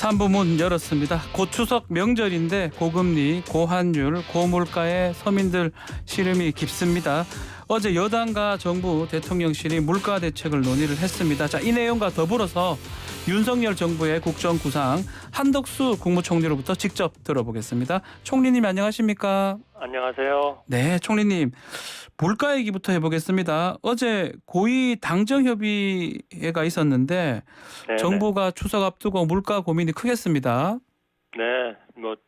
3부 문 열었습니다. 곧 추석 명절인데 고금리, 고환율, 고물가에 서민들 시름이 깊습니다. 어제 여당과 정부 대통령실이 물가 대책을 논의를 했습니다. 자, 이 내용과 더불어서 윤석열 정부의 국정구상 한덕수 국무총리로부터 직접 들어보겠습니다. 총리님 안녕하십니까? 안녕하세요. 네, 총리님. 물가 얘기부터 해보겠습니다. 어제 고위 당정협의회가 있었는데 네네. 정부가 추석 앞두고 물가 고민이 크겠습니다. 네,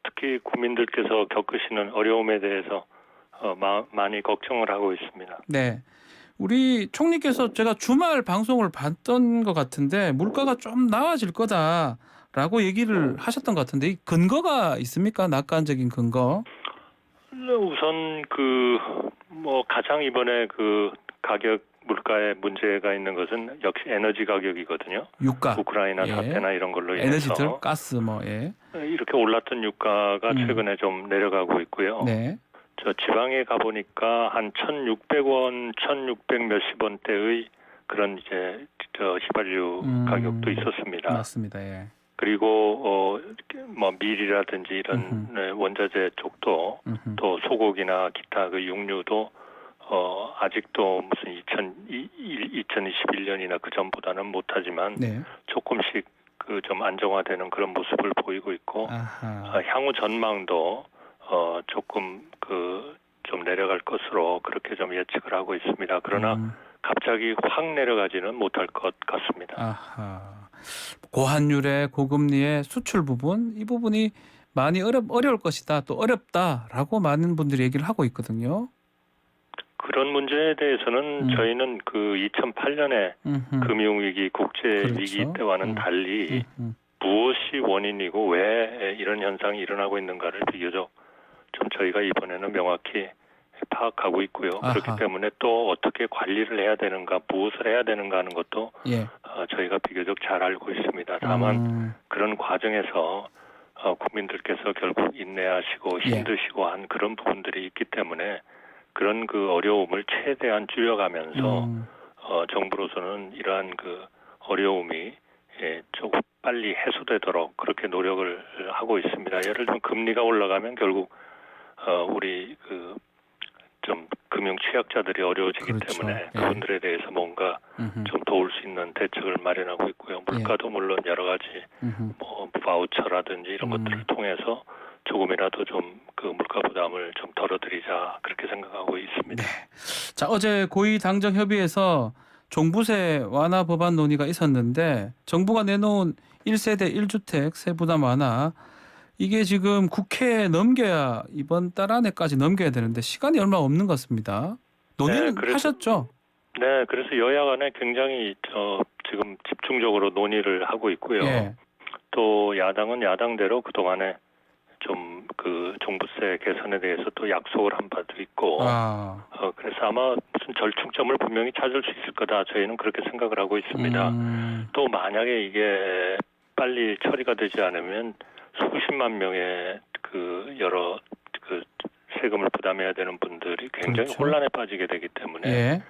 특히 국민들께서 겪으시는 어려움에 대해서 많이 걱정을 하고 있습니다. 네, 우리 총리께서 제가 주말 방송을 봤던 것 같은데 물가가 좀 나아질 거다라고 얘기를 하셨던 것 같은데 이 근거가 있습니까? 낙관적인 근거? 우선 가장 이번에 가격 물가에 문제가 있는 것은 역시 에너지 가격이거든요. 유가, 우크라이나 예. 사태나 이런 걸로 인해서 에너지들, 가스 예. 이렇게 올랐던 유가가 최근에 좀 내려가고 있고요. 네. 저 지방에 가보니까 한 1,600원, 1,600 몇십 원대의 그런 이제 휘발유 가격도 있었습니다. 맞습니다. 예. 그리고 밀이라든지 이런 원자재 쪽도 또 소고기나 기타 육류도 아직도 무슨 2021년이나 그 전보다는 못하지만 네. 조금씩 좀 안정화되는 그런 모습을 보이고 있고 향후 전망도 조금 좀 내려갈 것으로 그렇게 좀 예측을 하고 있습니다. 그러나 갑자기 확 내려가지는 못할 것 같습니다. 고환율에 고금리의 수출 부분 이 부분이 많이 어려울 것이다. 또 어렵다라고 많은 분들이 얘기를 하고 있거든요. 그런 문제에 대해서는 저희는 2008년에 금융위기, 국제위기 때와는 달리 무엇이 원인이고 왜 이런 현상이 일어나고 있는가를 비교적 좀 저희가 이번에는 명확히 파악하고 있고요. 그렇기 때문에 또 어떻게 관리를 해야 되는가, 무엇을 해야 되는가 하는 것도 저희가 비교적 잘 알고 있습니다. 다만 그런 과정에서 국민들께서 결국 인내하시고 힘드시고 한 그런 부분들이 있기 때문에 그런 어려움을 최대한 줄여가면서 정부로서는 이러한 어려움이 조금 빨리 해소되도록 그렇게 노력을 하고 있습니다. 예를 들면 금리가 올라가면 결국 우리 좀 금융 취약자들이 어려워지기 때문에 그분들에 대해서 뭔가 좀 도울 수 있는 대책을 마련하고 있고요. 물가도 물론 여러 가지 바우처라든지 이런 것들을 통해서 조금이라도 좀 물가 부담을 좀 덜어드리자 그렇게 생각하고 있습니다. 네. 자, 어제 고위 당정 협의에서 종부세 완화 법안 논의가 있었는데 정부가 내놓은 1세대 1주택 세부담 완화 이게 지금 국회에 넘겨야 이번 달 안에까지 넘겨야 되는데 시간이 얼마 없는 것 같습니다. 논의는 하셨죠? 네, 그래서 여야 간에 굉장히 지금 집중적으로 논의를 하고 있고요. 또 야당은 야당대로 그동안에 좀 종부세 개선에 대해서 또 약속을 한 바도 있고 그래서 아마 무슨 절충점을 분명히 찾을 수 있을 거다. 저희는 그렇게 생각을 하고 있습니다. 또 만약에 이게 빨리 처리가 되지 않으면 수십만 명의 여러 세금을 부담해야 되는 분들이 굉장히 혼란에 빠지게 되기 때문에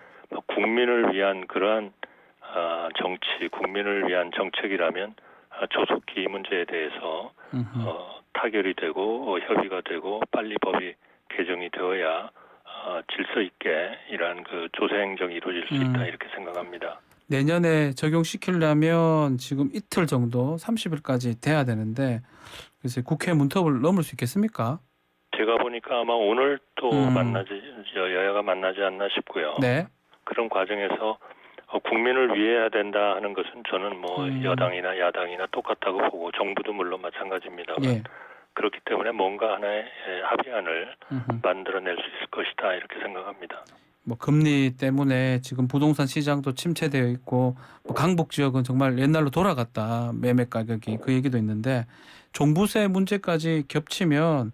국민을 위한 그러한 정치, 국민을 위한 정책이라면 조속히 이 문제에 대해서 타결이 되고 협의가 되고 빨리 법이 개정이 되어야 질서 있게 이러한 조세 행정이 이루어질 수 있다 이렇게 생각합니다. 내년에 적용시키려면 지금 이틀 정도 30일까지 돼야 되는데 그래서 국회 문턱을 넘을 수 있겠습니까? 제가 보니까 아마 오늘 또 여야가 만나지 않나 싶고요. 네. 그런 과정에서 국민을 위해야 된다 하는 것은 저는 여당이나 야당이나 똑같다고 보고 정부도 물론 마찬가지입니다만 그렇기 때문에 뭔가 하나의 합의안을 만들어낼 수 있을 것이다 이렇게 생각합니다. 금리 때문에 지금 부동산 시장도 침체되어 있고 강북 지역은 정말 옛날로 돌아갔다 매매 가격이 그 얘기도 있는데 종부세 문제까지 겹치면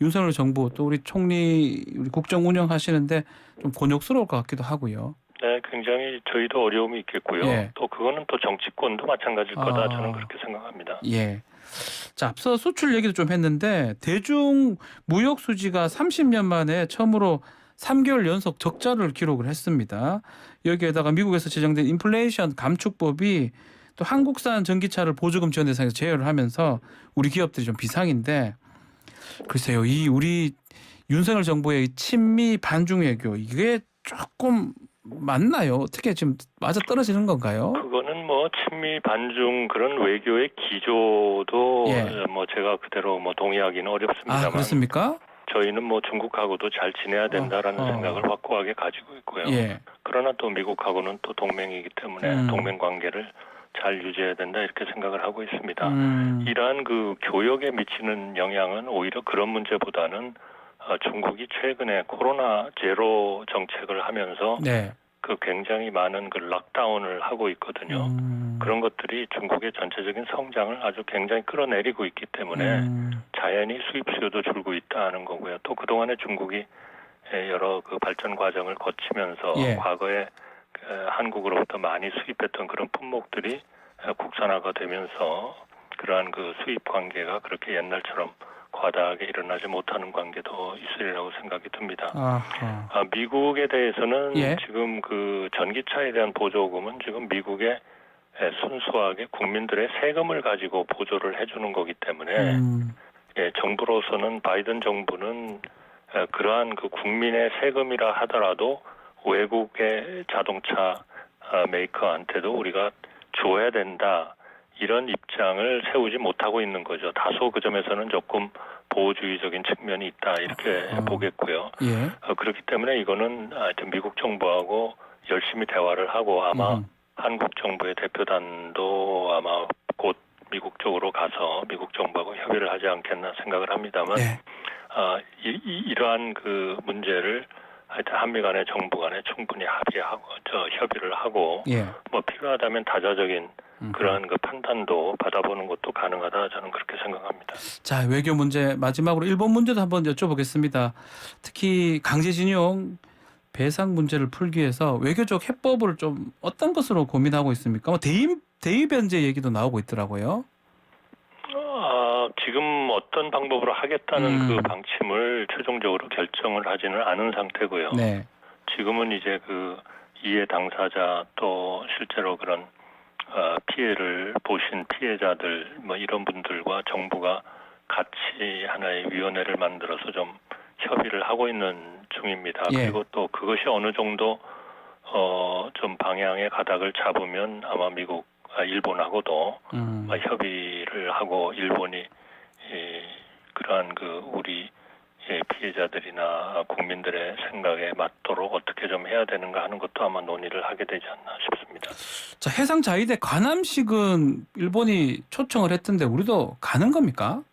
윤석열 정부 또 우리 총리 우리 국정 운영하시는데 좀 곤욕스러울 것 같기도 하고요. 네, 굉장히 저희도 어려움이 있겠고요. 또 그거는 또 정치권도 마찬가지일 거다 저는 그렇게 생각합니다. 자, 앞서 수출 얘기도 좀 했는데 대중 무역 수지가 30년 만에 처음으로 3개월 연속 적자를 기록을 했습니다. 여기에다가 미국에서 제정된 인플레이션 감축법이 또 또 한국산 전기차를 보조금 지원 대상에서 제외를 하면서 우리 기업들이 좀 비상인데 글쎄요. 이 우리 윤석열 정부의 친미 반중 외교 이게 조금 맞나요? 어떻게 지금 맞아 떨어지는 건가요? 그거는 뭐 친미 반중 그런 외교의 기조도 예. 뭐 제가 그대로 뭐 동의하기는 어렵습니다만. 아, 그렇습니까? 저희는 뭐 중국하고도 잘 지내야 된다라는 생각을 확고하게 가지고 있고요. 예. 그러나 또 미국하고는 또 동맹이기 때문에 동맹 관계를 잘 유지해야 된다 이렇게 생각을 하고 있습니다. 이러한 그 교역에 미치는 영향은 오히려 그런 문제보다는 중국이 최근에 코로나 제로 정책을 하면서 네. 그 굉장히 많은 그 락다운을 하고 있거든요. 그런 것들이 중국의 전체적인 성장을 아주 굉장히 끌어내리고 있기 때문에 자연히 수입 수요도 줄고 있다는 거고요. 또 그동안에 중국이 여러 그 발전 과정을 거치면서 예. 과거에 한국으로부터 많이 수입했던 그런 품목들이 국산화가 되면서 그러한 그 수입 관계가 그렇게 옛날처럼 과다하게 일어나지 못하는 관계도 있으리라고 생각이 듭니다. 미국에 대해서는 예. 지금 그 전기차에 대한 보조금은 지금 미국의 순수하게 국민들의 세금을 가지고 보조를 해주는 거기 때문에 정부로서는 바이든 정부는 그러한 그 국민의 세금이라 하더라도 외국의 자동차 메이커한테도 우리가 줘야 된다. 이런 입장을 세우지 못하고 있는 거죠. 다소 그 점에서는 조금 보호주의적인 측면이 있다 이렇게 보겠고요. 예. 그렇기 때문에 이거는 하여튼 미국 정부하고 열심히 대화를 하고 아마 한국 정부의 대표단도 아마 곧 미국 쪽으로 가서 미국 정부하고 협의를 하지 않겠나 생각을 합니다만 네. 이러한 그 문제를 하여튼 한미 간의 정부 간에 충분히 협의를 하고 예. 뭐 필요하다면 다자적인 그러한 그 판단도 받아보는 것도 가능하다 저는 그렇게 생각합니다. 자, 외교 문제 마지막으로 일본 문제도 한번 여쭤보겠습니다. 특히 강제징용 배상 문제를 풀기 위해서 외교적 해법을 좀 어떤 것으로 고민하고 있습니까? 대의 변제 얘기도 나오고 있더라고요. 지금 어떤 방법으로 하겠다는 그 방침을 최종적으로 결정을 하지는 않은 상태고요. 네. 지금은 이제 그 이해 당사자 또 실제로 그런 피해를 보신 피해자들 뭐 이런 분들과 정부가 같이 하나의 위원회를 만들어서 좀 협의를 하고 있는 중입니다. 예. 그리고 또 그것이 어느 정도 좀 방향의 가닥을 잡으면 아마 일본하고도 협의를 하고 일본이 그러한 그 우리 피해자들이나 국민들의 생각에 맞도록 어떻게 좀 해야 되는가 하는 것도 아마 논의를 하게 되지 않나 싶습니다. 자, 해상 자위대 관함식은 일본이 초청을 했던데 우리도 가는 겁니까?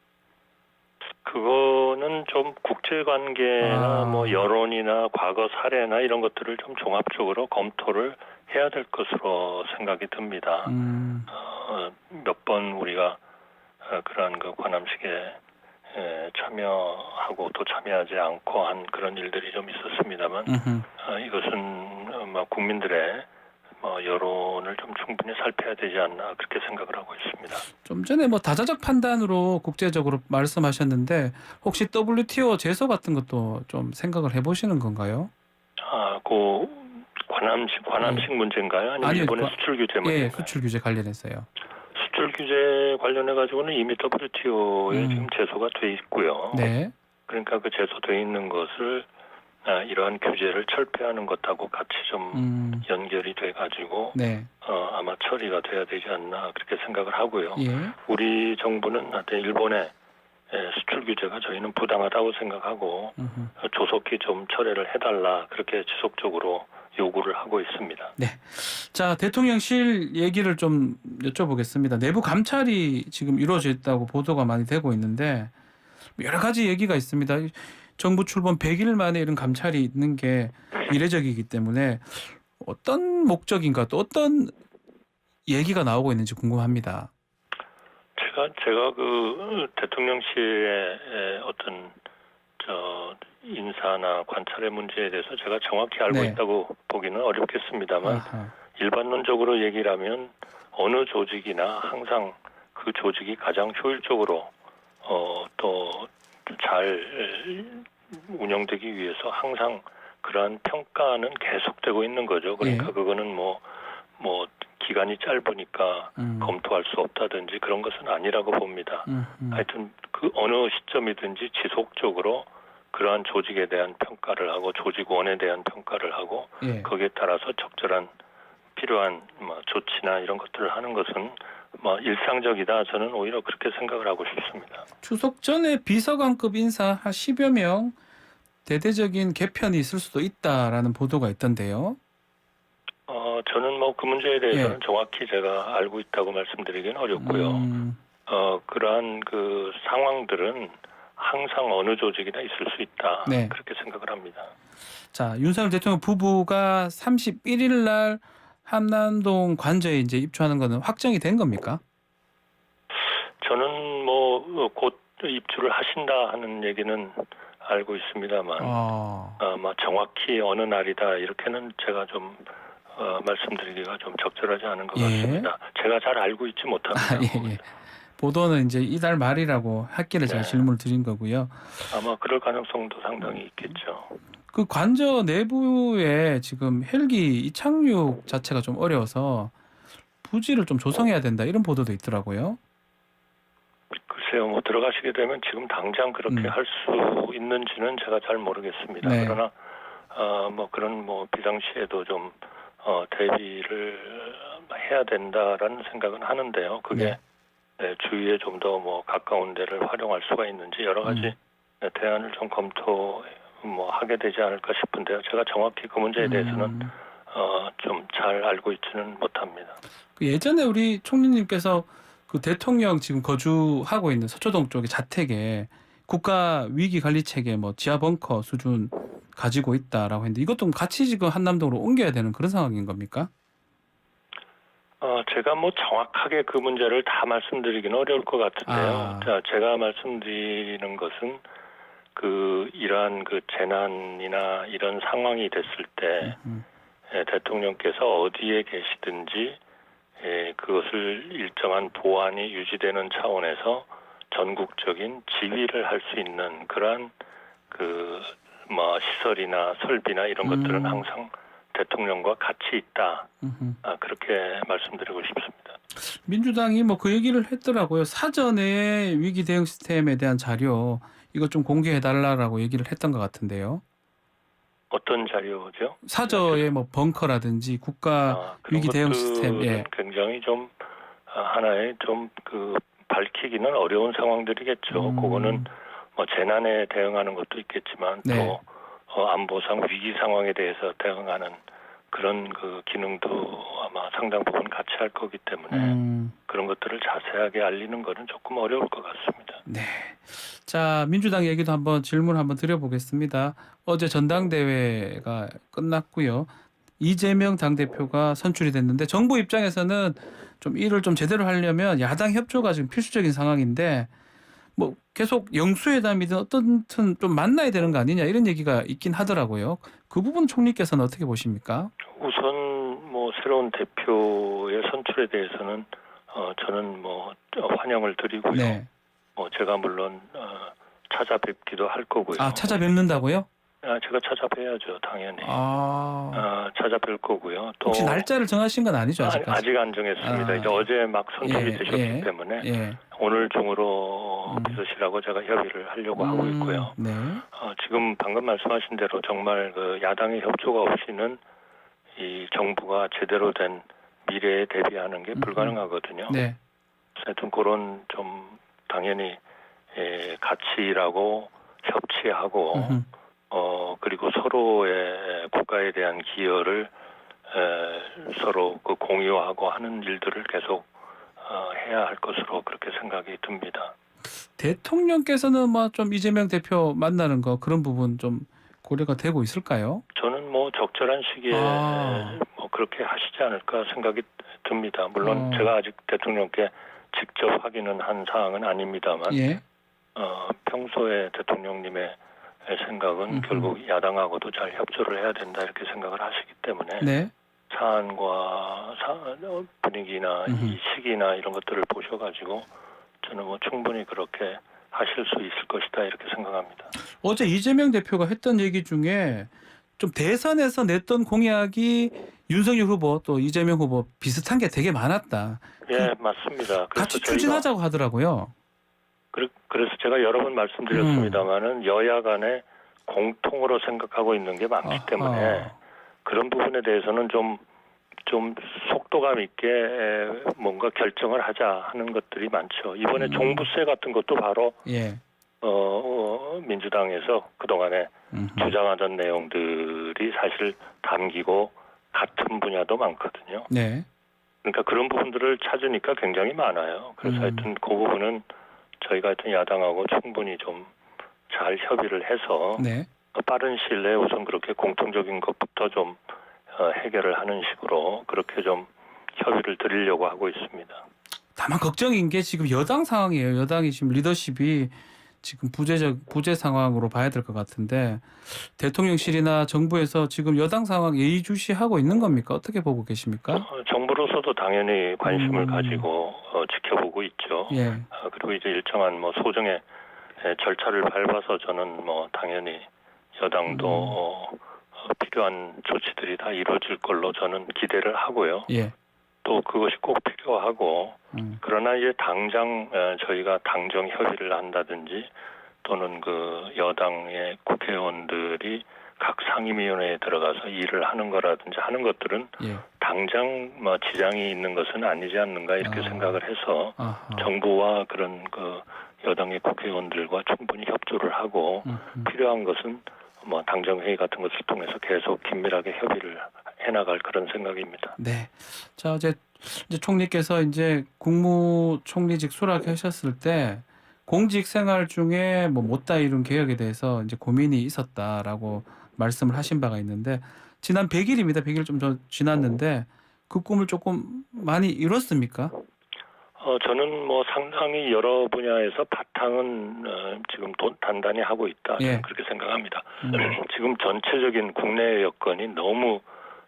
그거는 좀 국제관계나 뭐 여론이나 과거 사례나 이런 것들을 좀 종합적으로 검토를 해야 될 것으로 생각이 듭니다. 몇 번 우리가 그러한 그 관함식에 참여하고 또 참여하지 않고 한 그런 일들이 좀 있었습니다만 이것은 국민들의 여론을 좀 충분히 살펴야 되지 않나 그렇게 생각을 하고 있습니다. 좀 전에 뭐 다자적 판단으로 국제적으로 말씀하셨는데 혹시 WTO 제소 같은 것도 좀 생각을 해보시는 건가요? 그 관함식 문제인가요? 아니면 일본의 수출 규제 문제인가요? 예, 수출 규제 관련해서요. 수출 규제 관련해 가지고는 이미 WTO에 지금 제소가 돼 있고요. 네. 그러니까 그 제소돼 있는 것을 이러한 규제를 철폐하는 것하고 같이 좀 연결이 돼 가지고 네. 아마 처리가 돼야 되지 않나 그렇게 생각을 하고요. 예. 우리 정부는 하여튼 일본의 수출 규제가 저희는 부당하다고 생각하고 조속히 좀 철회를 해달라 그렇게 지속적으로 요구를 하고 있습니다. 네. 자, 대통령실 얘기를 좀 여쭤보겠습니다. 내부 감찰이 지금 이루어져 있다고 보도가 많이 되고 있는데 여러 가지 얘기가 있습니다. 정부 출범 100일 만에 이런 감찰이 있는 게 이례적이기 때문에 어떤 목적인가 또 어떤 얘기가 나오고 있는지 궁금합니다. 제가 그 대통령실의 어떤 인사나 관찰의 문제에 대해서 제가 정확히 알고 있다고 보기는 어렵겠습니다만 일반론적으로 얘기를 하면 어느 조직이나 항상 그 조직이 가장 효율적으로 또 잘 운영되기 위해서 항상 그러한 평가는 계속되고 있는 거죠. 그러니까 그거는 뭐 기간이 짧으니까 검토할 수 없다든지 그런 것은 아니라고 봅니다. 하여튼 그 어느 시점이든지 지속적으로 그러한 조직에 대한 평가를 하고 조직원에 대한 평가를 하고 예. 거기에 따라서 적절한 필요한 조치나 이런 것들을 하는 것은 일상적이다. 저는 오히려 그렇게 생각을 하고 싶습니다. 추석 전에 비서관급 인사 한 10여 명 대대적인 개편이 있을 수도 있다라는 보도가 있던데요. 저는 그 문제에 대해서는 예. 정확히 제가 알고 있다고 말씀드리기는 어렵고요. 그러한 그 상황들은 항상 어느 조직이나 있을 수 있다. 네. 그렇게 생각을 합니다. 자, 윤석열 대통령 부부가 31일 날 한남동 관저에 이제 입주하는 거는 확정이 된 겁니까? 저는 곧 입주를 하신다 하는 얘기는 알고 있습니다만 정확히 어느 날이다 이렇게는 제가 좀 말씀드리기가 좀 적절하지 않은 것 같습니다. 제가 잘 알고 있지 못합니다. 예. 보도는 이제 이달 말이라고 했기를 제가 질문을 드린 거고요. 아마 그럴 가능성도 상당히 있겠죠. 그 관저 내부에 지금 헬기 이착륙 자체가 좀 어려워서 부지를 좀 조성해야 된다 이런 보도도 있더라고요. 글쎄요, 들어가시게 되면 지금 당장 그렇게 할 수 있는지는 제가 잘 모르겠습니다. 네. 그러나 그런 비상시에도 좀 대비를 해야 된다라는 생각은 하는데요. 그게 주위에 좀 더 가까운 데를 활용할 수가 있는지 여러 가지 대안을 좀 하게 되지 않을까 싶은데요. 제가 정확히 그 문제에 대해서는 좀 잘 알고 있지는 못합니다. 그 예전에 우리 총리님께서 그 대통령 지금 거주하고 있는 서초동 쪽의 자택에 국가 위기 관리 체계 지하 벙커 수준 가지고 있다라고 했는데 이것도 같이 지금 한남동으로 옮겨야 되는 그런 상황인 겁니까? 제가 정확하게 그 문제를 다 말씀드리기는 어려울 것 같은데요. 자, 제가 말씀드리는 것은 이러한 재난이나 이런 상황이 됐을 때 대통령께서 어디에 계시든지 그것을 일정한 보안이 유지되는 차원에서 전국적인 지휘를 할 수 있는 그러한 시설이나 설비나 이런 것들은 항상 대통령과 같이 있다. 그렇게 말씀드리고 싶습니다. 민주당이 그 얘기를 했더라고요. 사전에 위기 대응 시스템에 대한 자료 이거 좀 공개해달라고 얘기를 했던 것 같은데요. 어떤 자료죠? 사저의 벙커라든지 국가 위기 대응 시스템. 굉장히 좀 하나의 좀 밝히기는 어려운 상황들이겠죠. 그거는 재난에 대응하는 것도 있겠지만 또 안보상 위기 상황에 대해서 대응하는 그런 기능도 아마 상당 부분 같이 할 거기 때문에 그런 것들을 자세하게 알리는 거는 조금 어려울 것 같습니다. 네. 자, 민주당 얘기도 질문 한번 드려보겠습니다. 어제 전당대회가 끝났고요. 이재명 당대표가 선출이 됐는데 정부 입장에서는 좀 일을 좀 제대로 하려면 야당 협조가 지금 필수적인 상황인데 계속 영수회담이든 어떻든 좀 만나야 되는 거 아니냐 이런 얘기가 있긴 하더라고요. 그 부분 총리께서는 어떻게 보십니까? 우선 새로운 대표의 선출에 대해서는 저는 환영을 드리고요. 제가 물론 찾아뵙기도 할 거고요. 찾아뵙는다고요? 제가 찾아뵈야죠, 당연히. 찾아뵐 거고요. 또 혹시 날짜를 정하신 건 아니죠, 아직까지? 아직 안 정했습니다. 이제 어제 막 선출이 되셨기 때문에 오늘 중으로 비서실하고 제가 협의를 하려고 하고 있고요. 지금 방금 말씀하신 대로 정말 야당의 협조가 없이는 이 정부가 제대로 된 미래에 대비하는 게 불가능하거든요. 하여튼 그런 좀 당연히 같이 일하고 협치하고 그리고 서로의 국가에 대한 기여를 서로 공유하고 하는 일들을 계속 해야 할 것으로 그렇게 생각이 듭니다. 대통령께서는 좀 이재명 대표 만나는 거 그런 부분 좀 고려가 되고 있을까요? 저는 적절한 시기에 그렇게 하시지 않을까 생각이 듭니다. 물론 제가 아직 대통령께 직접 확인은 한 사항은 아닙니다만 평소에 대통령님의 생각은 결국 야당하고도 잘 협조를 해야 된다 이렇게 생각을 하시기 때문에 사안과 분위기나 이 시기나 이런 것들을 보셔가지고 저는 충분히 그렇게 하실 수 있을 것이다 이렇게 생각합니다. 어제 이재명 대표가 했던 얘기 중에 좀 대선에서 냈던 공약이 윤석열 후보 또 이재명 후보 비슷한 게 되게 많았다. 예, 맞습니다. 같이 추진하자고 하더라고요. 그래서 제가 여러 번 말씀드렸습니다마는 여야 간에 공통으로 생각하고 있는 게 많기 때문에 그런 부분에 대해서는 좀 속도감 있게 뭔가 결정을 하자 하는 것들이 많죠. 이번에 종부세 같은 것도 바로 민주당에서 그동안에 주장하던 내용들이 사실 담기고 같은 분야도 많거든요. 네. 그러니까 그런 부분들을 찾으니까 굉장히 많아요. 그래서 하여튼 그 부분은 저희가 하여튼 야당하고 충분히 좀 잘 협의를 해서 네. 빠른 시일 내에 우선 그렇게 공통적인 것부터 좀 해결을 하는 식으로 그렇게 좀 협의를 드리려고 하고 있습니다. 다만 걱정인 게 지금 여당 상황이에요. 여당이 지금 리더십이 지금 부재 상황으로 봐야 될 것 같은데 대통령실이나 정부에서 지금 여당 상황 예의주시하고 있는 겁니까? 어떻게 보고 계십니까? 정부로서도 당연히 관심을 가지고 지켜보고 있죠. 예. 그리고 이제 일정한 뭐 소정의 절차를 밟아서 저는 뭐 당연히 여당도 필요한 조치들이 다 이루어질 걸로 저는 기대를 하고요. 예. 또 그것이 꼭 필요하고 그러나 이제 당장 저희가 당정 협의를 한다든지 또는 그 여당의 국회의원들이 각 상임위원회에 들어가서 일을 하는 거라든지 하는 것들은 당장 뭐 지장이 있는 것은 아니지 않는가 이렇게 생각을 해서 정부와 그런 그 여당의 국회의원들과 충분히 협조를 하고 필요한 것은 뭐 당정회의 같은 것을 통해서 계속 긴밀하게 협의를 해나갈 그런 생각입니다. 네. 자, 이제 총리께서 이제 국무총리직 수락하셨을 때 공직 생활 중에 뭐 못다 이룬 개혁에 대해서 이제 고민이 있었다라고 말씀을 하신 바가 있는데 지난 100일입니다. 100일 좀 더 지났는데 그 꿈을 조금 많이 이뤘습니까? 저는 뭐 상당히 여러 분야에서 바탕은 지금 단단히 하고 있다. 저는 그렇게 생각합니다. 지금 전체적인 국내 여건이 너무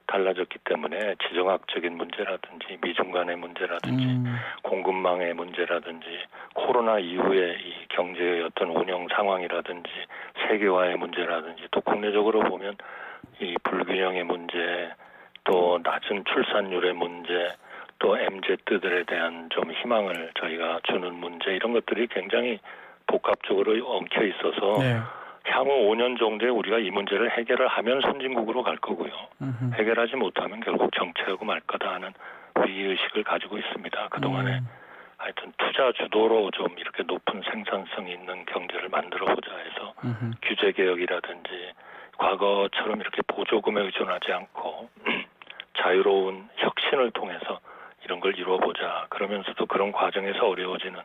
달라졌기 때문에 지정학적인 문제라든지 미중 간의 문제라든지 공급망의 문제라든지 코로나 이후의 이 경제의 어떤 운영 상황이라든지 세계화의 문제라든지 또 국내적으로 보면 이 불균형의 문제 또 낮은 출산율의 문제 또 MZ들에 대한 좀 희망을 저희가 주는 문제 이런 것들이 굉장히 복합적으로 엉켜 있어서 향후 5년 정도에 우리가 이 문제를 해결을 하면 선진국으로 갈 거고요. 해결하지 못하면 결국 정체하고 말 거다 하는 위기의식을 가지고 있습니다. 그동안에 하여튼 투자 주도로 좀 이렇게 높은 생산성이 있는 경제를 만들어보자 해서 규제개혁이라든지 과거처럼 이렇게 보조금에 의존하지 않고 자유로운 혁신을 통해서 이런 걸 이루어보자. 그러면서도 그런 과정에서 어려워지는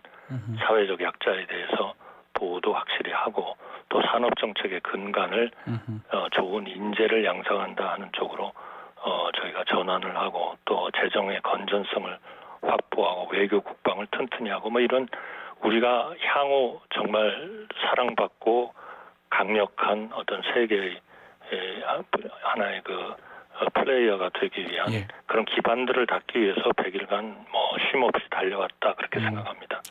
사회적 약자에 대해서 보호도 확실히 하고 또 산업정책의 근간을 좋은 인재를 양성한다 하는 쪽으로 저희가 전환을 하고 또 재정의 건전성을 확보하고 외교 국방을 튼튼히 하고 뭐 이런 우리가 향후 정말 사랑받고 강력한 어떤 세계의 하나의 그 플레이어가 되기 위한 그런 기반들을 닦기 위해서 100일간 뭐 쉼없이 달려왔다 그렇게 생각합니다.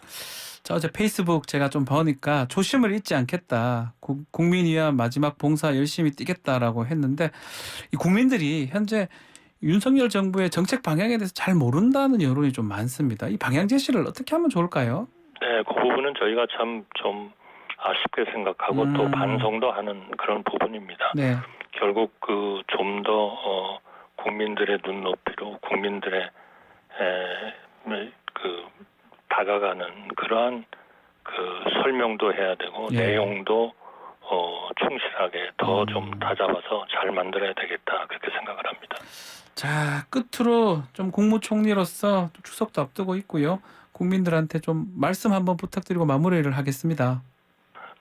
자, 어제 페이스북 제가 좀 보니까 초심을 잊지 않겠다. 국민 위한 마지막 봉사 열심히 뛰겠다라고 했는데 이 국민들이 현재 윤석열 정부의 정책 방향에 대해서 잘 모른다는 여론이 좀 많습니다. 이 방향 제시를 어떻게 하면 좋을까요? 네, 그 부분은 저희가 참 좀 아쉽게 생각하고 또 반성도 하는 그런 부분입니다. 네. 결국 그 좀 더 국민들의 눈높이로 국민들의 그 다가가는 그러한 그 설명도 해야 되고 내용도 충실하게 더 좀 다잡아서 잘 만들어야 되겠다 그렇게 생각을 합니다. 자, 끝으로 좀 국무총리로서 추석도 앞두고 있고요. 국민들한테 좀 말씀 한번 부탁드리고 마무리를 하겠습니다.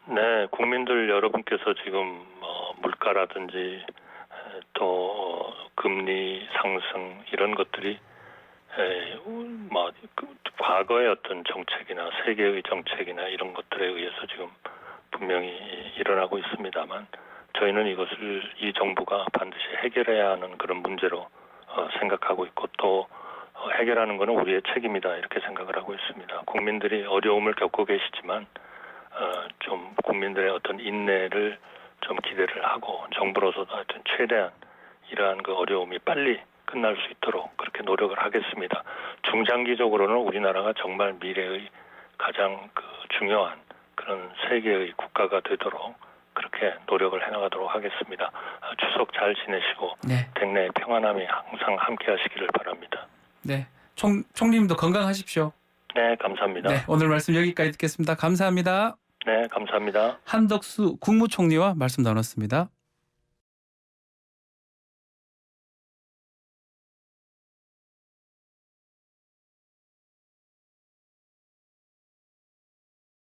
네, 국민들 여러분께서 지금 물가라든지 또 금리 상승 이런 것들이 과거의 어떤 정책이나 세계의 정책이나 이런 것들에 의해서 지금 분명히 일어나고 있습니다만 저희는 이것을 이 정부가 반드시 해결해야 하는 그런 문제로 생각하고 있고 또 해결하는 것은 우리의 책임이다 이렇게 생각을 하고 있습니다. 국민들이 어려움을 겪고 계시지만 좀 국민들의 어떤 인내를 좀 기대를 하고 정부로서도 하여튼 최대한 이러한 그 어려움이 빨리 끝날 수 있도록 그렇게 노력을 하겠습니다. 중장기적으로는 우리나라가 정말 미래의 가장 그 중요한 그런 세계의 국가가 되도록 그렇게 노력을 해나가도록 하겠습니다. 추석 잘 지내시고 네. 댁내의 평안함이 항상 함께하시기를 바랍니다. 네. 총리님도 건강하십시오. 네, 감사합니다. 네, 오늘 말씀 여기까지 듣겠습니다. 감사합니다. 네, 감사합니다. 한덕수 국무총리와 말씀 나눴습니다.